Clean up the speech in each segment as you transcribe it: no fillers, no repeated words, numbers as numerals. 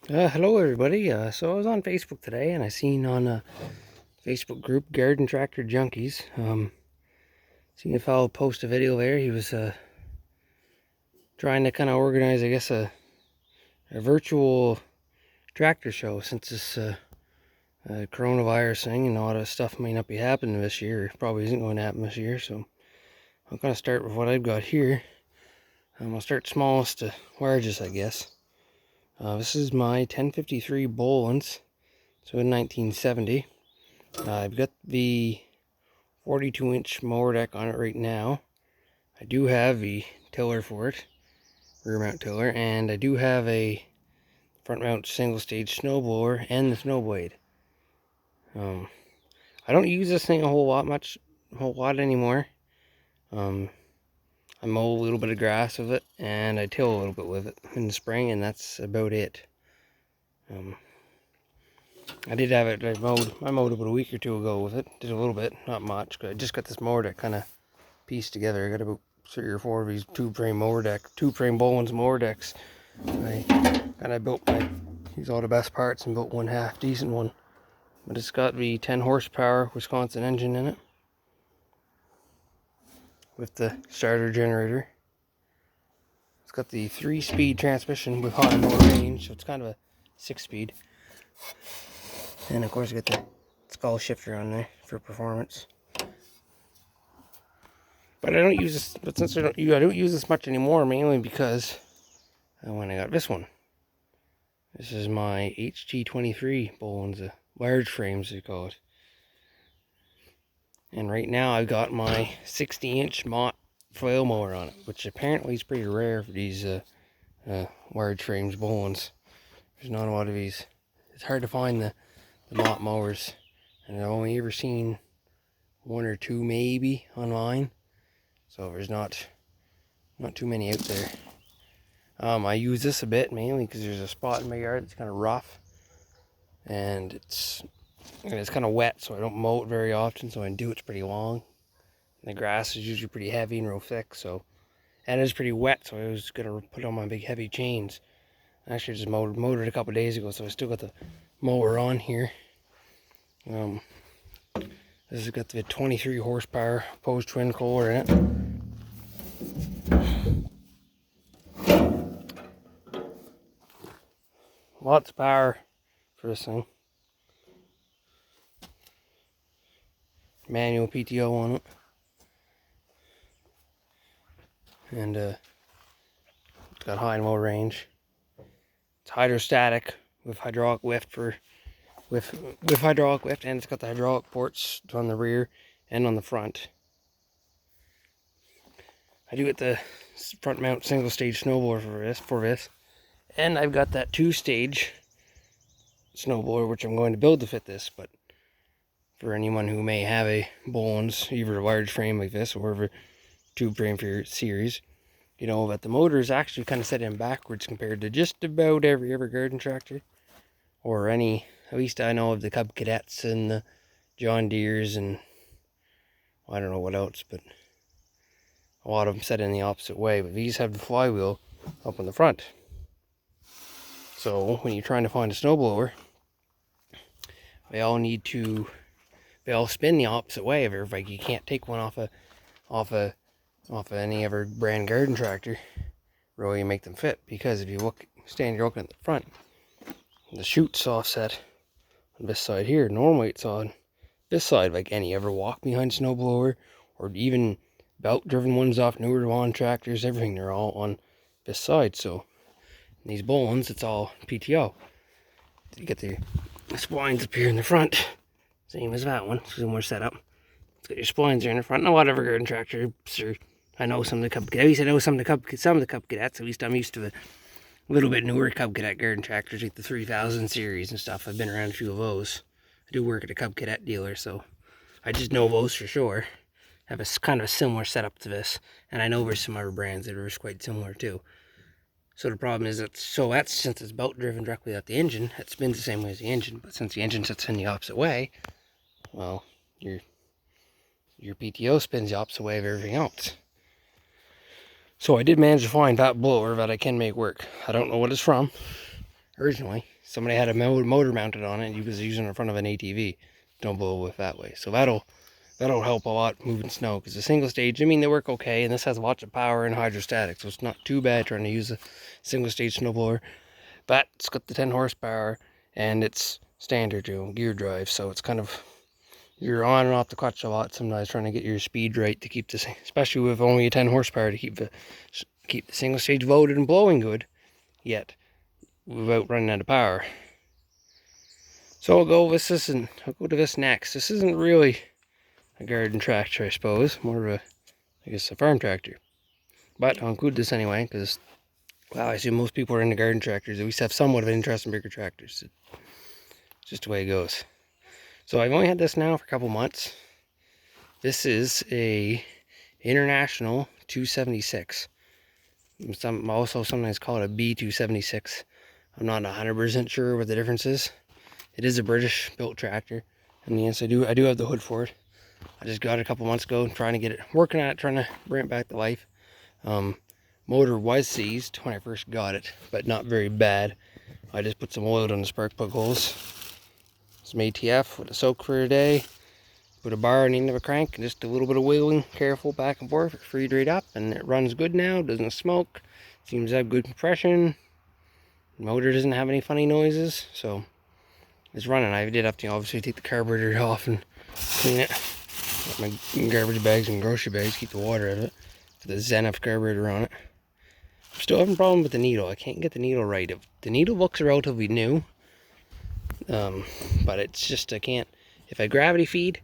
Hello everybody. So I was on Facebook today and I seen on a Facebook group, Garden Tractor Junkies, seen a fellow post a video there. He was trying to kind of organize, I guess, a virtual tractor show since this coronavirus thing and all that stuff may not be happening this year. Probably isn't going to happen this year, so I'm going to start with what I've got here. I'll start smallest to largest, I guess. This is my 1053 Bohlins, so in 1970. I've got the 42-inch mower deck on it right now. I do have the tiller for it, rear mount tiller, and I do have a front mount single stage snowblower and the snow blade. I don't use this thing a whole lot anymore. I mow a little bit of grass with it, and I till a little bit with it in the spring, and that's about it. I did have it. I mowed about a week or two ago with it. Did a little bit, not much. I just got this mower deck kind of pieced together. I got about 3 or 4 of these two-frame Bohlins mower decks. I kind of used all the best parts and built one half decent one. But it's got the 10 horsepower Wisconsin engine in it with the starter generator. It's got the 3-speed transmission with high motor range, so it's kind of a 6-speed. And of course, I got the skull shifter on there for performance. But I don't use this. But since I don't use this much anymore, mainly because when I got this one. This is my HT23 Bohlins, large frames they call it. And right now I've got my 60-inch Mott flail mower on it, which apparently is pretty rare for these large frames Bohlins. There's not a lot of these. It's hard to find the Mott mowers, and I've only ever seen 1 or 2 maybe online. So there's not too many out there. I use this a bit mainly because there's a spot in my yard that's kind of rough, and it's kind of wet, so I don't mow it very often. So when I do, it's pretty long. And the grass is usually pretty heavy and real thick, and it's pretty wet, so I was gonna put on my big heavy chains. I actually just mowed it a couple days ago, so I still got the mower on here. This has got the 23 horsepower opposed twin Kohler in it. Lots of power for this thing. Manual PTO on it. And it's got high motor range. It's hydrostatic with hydraulic lift with hydraulic lift, and it's got the hydraulic ports on the rear and on the front. I do get the front mount single stage snowblower for this. And I've got that 2-stage snowblower, which I'm going to build to fit this. But for anyone who may have a Bohlins, either a large frame like this or a tube frame for your series, you know that the motor is actually kind of set in backwards compared to just about every other garden tractor, or any. At least I know of the Cub Cadets and the John Deeres, and I don't know what else, but a lot of them set in the opposite way. But these have the flywheel up in the front. So when you're trying to find a snowblower, they all spin the opposite way of it. Like, you can't take one off of any other brand garden tractor really make them fit, because if you stand looking at the front, the chute's offset on this side here. Normally it's on this side, like any ever walk behind snowblower, or even belt driven ones off newer lawn tractors, everything, they're all on this side. So these Bohlins, it's all PTO. You get the splines up here in the front, same as that one, similar setup. It's got your splines there in the front. And a lot of garden tractors, I know some of the Cub Cadets. At least I know some of the Cub Cadets. At least I'm used to the little bit newer Cub Cadet garden tractors, like the 3000 series and stuff. I've been around a few of those. I do work at a Cub Cadet dealer, so I just know those for sure. Have a kind of a similar setup to this, and I know there's some other brands that are quite similar too. So the problem is that since it's belt driven directly out the engine, it spins the same way as the engine. But since the engine sits in the opposite way, well, your PTO spins the opposite way of everything else. So I did manage to find that blower that I can make work. I don't know what it's from originally, somebody had a motor mounted on it and you was using it in front of an ATV. Don't blow with that way. So that'll help a lot moving snow, because the single stage, I mean, they work okay, and this has lots of power and hydrostatic, so it's not too bad trying to use a single stage snowblower. But it's got the 10 horsepower and it's standard gear drive, so it's kind of, you're on and off the clutch a lot sometimes trying to get your speed right to keep this, especially with only a 10 horsepower, to keep the single stage loaded and blowing good, yet without running out of power. So I'll go with this, and I'll go to this next. This isn't really a garden tractor, I suppose, more of a, I guess, a farm tractor. But I'll include this anyway, because, well, I assume most people are into garden tractors. At least have somewhat of an interest in bigger tractors. It's just the way it goes. So I've only had this now for a couple months. This is a International 276. Also sometimes call it a B276. I'm not 100% sure what the difference is. It is a British built tractor, and yes, I do have the hood for it. I just got it a couple months ago, trying to get it, working on it, trying to bring it back to life. Motor was seized when I first got it, but not very bad. I just put some oil on the spark plug holes, some ATF with a soak for a day, put a bar on the end of a crank, and just a little bit of wiggling, careful back and forth, it freed right up, and it runs good now, doesn't smoke, seems to have good compression. The motor doesn't have any funny noises, so it's running. I did have to obviously take the carburetor off and clean it. Got my garbage bags and grocery bags, keep the water out of it. Put the Zenith carburetor on it. I'm still having a problem with the needle. I can't get the needle right. The needle looks relatively new, but it's just, I can't. If I gravity feed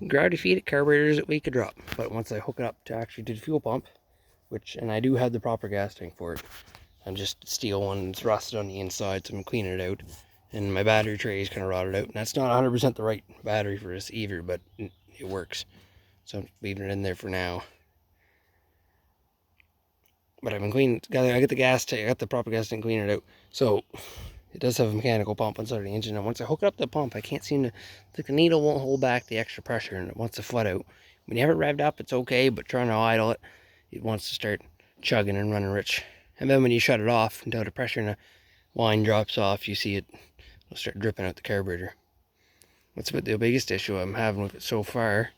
it, carburetor is at weak a drop. But once I hook it up to actually do the fuel pump, and I do have the proper gas tank for it. I'm just steel one, it's rusted on the inside, so I'm cleaning it out. And my battery tray is kind of rotted out. And that's not 100% the right battery for this either, but it works. So I'm leaving it in there for now. But I've been cleaning, I got the gas tank, I got the proper gas tank, cleaning it out. So it does have a mechanical pump inside the engine. And once I hook it up to the pump, I can't seem to, the needle won't hold back the extra pressure, and it wants to flood out. When you have it revved up, it's okay, but trying to idle it, it wants to start chugging and running rich. And then when you shut it off until the pressure in the line drops off, you see it will start dripping out the carburetor. That's about the biggest issue I'm having with it so far.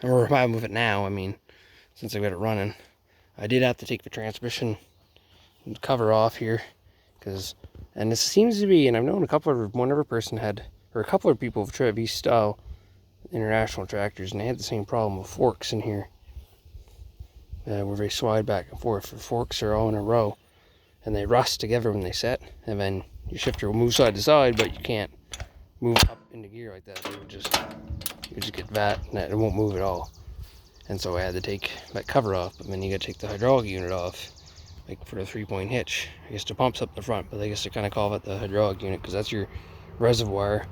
Or I'm having with it now, I mean, since I got it running. I did have to take the transmission cover off here, and this seems to be, and I've known one other person had, or a couple of people have tried these style International tractors, and they had the same problem with forks in here. Where they slide back and forth. The forks are all in a row, and they rust together when they set, and then your shifter will move side to side, but you can't move up into gear like that. You just get that, and it won't move at all. And so I had to take that cover off, but then you got to take the hydraulic unit off, like for the 3-point hitch. I guess the pump's up the front, but I guess they kind of call it the hydraulic unit, because that's your reservoir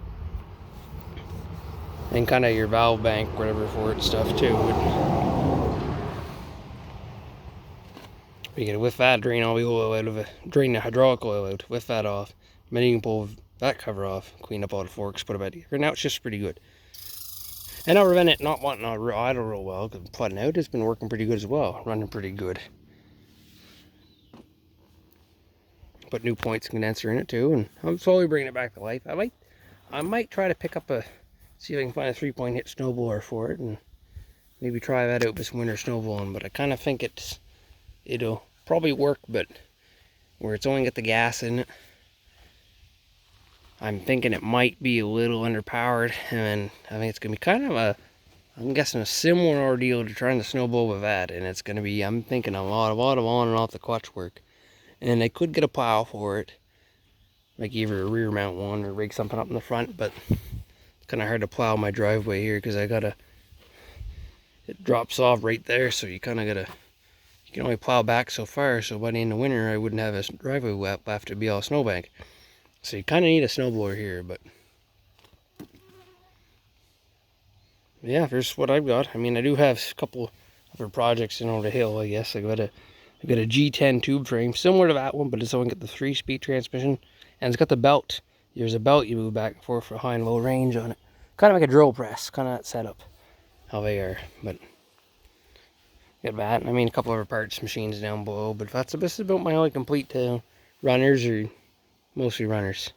and kind of your valve bank, whatever for it stuff too. You gotta whiff that, drain all the oil out of it, drain the hydraulic oil out, whiff that off. And then you can pull that cover off, clean up all the forks, put it back together. Now it's just pretty good. And I'll prevent it not wanting to idle real well, because flooding out has been working pretty good as well, running pretty good. Put new points condenser in it too, and I'm slowly bringing it back to life. I might try to pick up see if I can find a 3-point hit snowblower for it, and maybe try that out this winter snowblowing. But I kind of think it'll probably work, but where it's only got the gas in it, I'm thinking it might be a little underpowered, and I think it's going to be kind of I'm guessing a similar ordeal to trying to snowblow with that, and it's going to be, I'm thinking a lot of on and off the clutch work. And I could get a plow for it, like either a rear mount one or rig something up in the front, but it's kind of hard to plow my driveway here, because it drops off right there, so you kind of got to, you can only plow back so far, so by the end of winter I wouldn't have a driveway left to be all snowbank. So you kind of need a snowblower here, but yeah, here's what I've got. I mean, I do have a couple other projects in over the hill, I guess. I got a G10 tube frame, similar to that one, but it's only got the 3-speed transmission, and it's got the belt. There's a belt you move back and forth for high and low range on it. Kind of like a drill press, kind of that setup, how they are. But got that. I mean, a couple other parts, machines down below, but this is about my only complete runners or mostly runners.